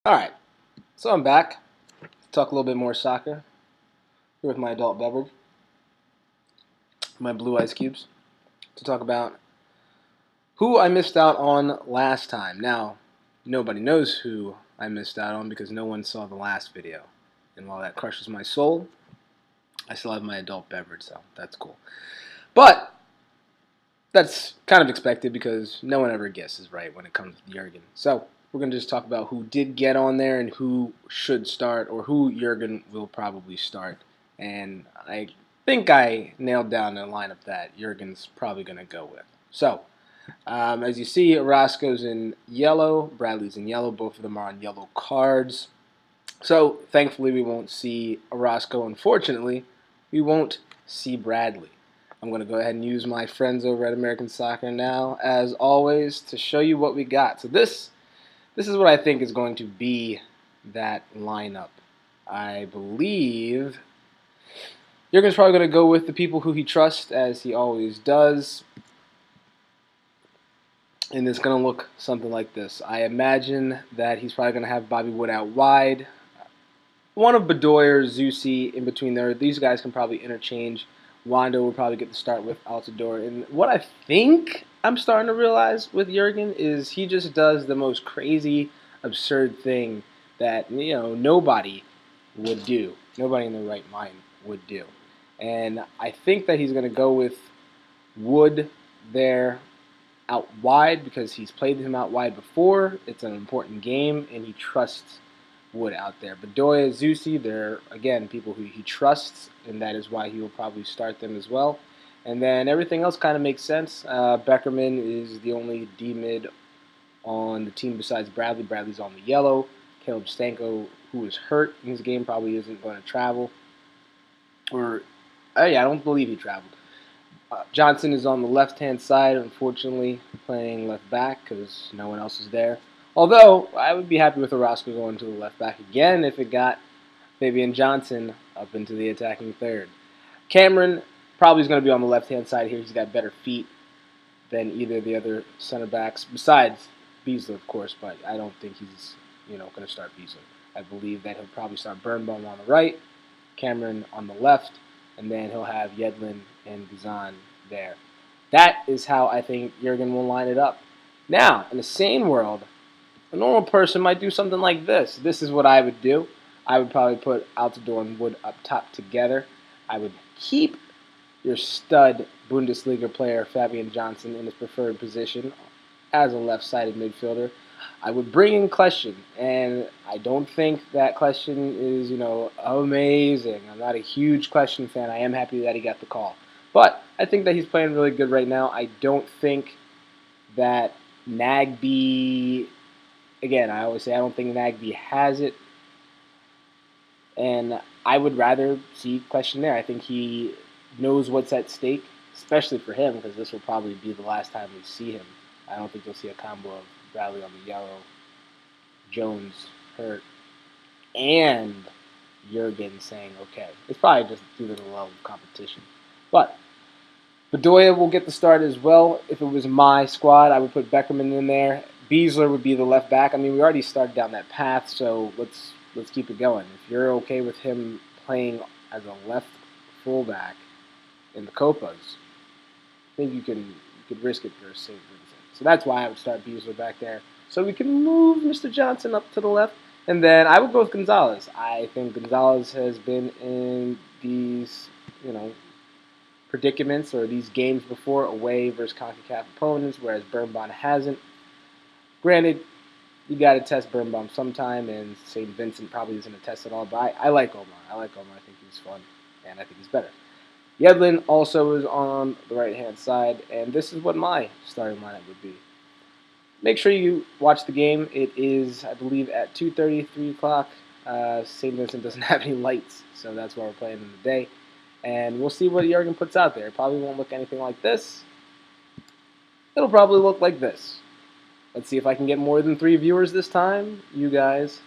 Alright, so I'm back to talk a little bit more soccer here with my adult beverage, my blue ice cubes, to talk about who I missed out on last time. Now, nobody knows who I missed out on because no one saw the last video. And while that crushes my soul, I still have my adult beverage, so that's cool. But that's kind of expected because no one ever guesses right when it comes to Jurgen. So we're going to just talk about who did get on there and who should start, or who Jurgen will probably start. And I think I nailed down the lineup that Jurgen's probably going to go with. So, as you see, Orozco's in yellow, Bradley's in yellow. Both of them are on yellow cards. So, thankfully, we won't see Orozco. Unfortunately, we won't see Bradley. I'm going to go ahead and use my friends over at American Soccer now, as always, to show you what we got. So this is what I think is going to be that lineup. I believe Jurgen's probably going to go with the people who he trusts, as he always does. And it's going to look something like this. I imagine that he's probably going to have Bobby Wood out wide. One of Bedoya or Zusi in between there. These guys can probably interchange. Wando will probably get the start with Altidore. And what I think I'm starting to realize with Jurgen is he just does the most crazy, absurd thing that nobody would do. Nobody in their right mind would do. And I think that he's going to go with Wood there out wide because he's played him out wide before. It's an important game, and he trusts Wood out there. Bedoya, Zusi, they're, again, people who he trusts, and that is why he will probably start them as well. And then everything else kind of makes sense. Beckerman is the only D-mid on the team besides Bradley. Bradley's on the yellow. Caleb Stanko, who is hurt in his game, probably isn't going to travel. I don't believe he traveled. Johnson is on the left-hand side, unfortunately, playing left back because no one else is there. Although, I would be happy with Orozco going to the left back again if it got Fabian Johnson up into the attacking third. Cameron probably is going to be on the left-hand side here. He's got better feet than either of the other center backs, besides Beasler, of course, but I don't think he's going to start Beasler. I believe that he'll probably start Birnbaum on the right, Cameron on the left, and then he'll have Yedlin and Gazan there. That is how I think Jurgen will line it up. Now, in the sane world, a normal person might do something like this. This is what I would do. I would probably put Altidore and Wood up top together. I would keep your stud Bundesliga player Fabian Johnson in his preferred position as a left-sided midfielder. I would bring in Kleshin, and I don't think that Kleshin is, amazing. I'm not a huge Kleshin fan. I am happy that he got the call. But I think that he's playing really good right now. I don't think that Nagby, again, I always say I don't think Nagby has it. And I would rather see Kleshin there. I think he knows what's at stake, especially for him, because this will probably be the last time we see him. I don't think you'll see a combo of Bradley on the yellow, Jones hurt, and Jurgen saying, okay. It's probably just due to the level of competition. But Bedoya will get the start as well. If it was my squad, I would put Beckerman in there. Beasler would be the left back. I mean, we already started down that path, so let's keep it going. If you're okay with him playing as a left fullback in the Copas, I think you could risk it for St. Vincent. So that's why I would start Beasler back there. So we can move Mr. Johnson up to the left. And then I would go with Gonzalez. I think Gonzalez has been in these, predicaments or these games before, away versus CONCACAF opponents, whereas Birnbaum hasn't. Granted, you got to test Birnbaum sometime, and St. Vincent probably isn't a test at all, but I like Omar. I think he's fun, and I think he's better. Yedlin also is on the right-hand side, and this is what my starting lineup would be. Make sure you watch the game. It is, I believe, at 2:30, 3 o'clock. St. Vincent doesn't have any lights, so that's why we're playing in the day. And we'll see what Jurgen puts out there. It probably won't look anything like this. It'll probably look like this. Let's see if I can get more than 3 viewers this time. You guys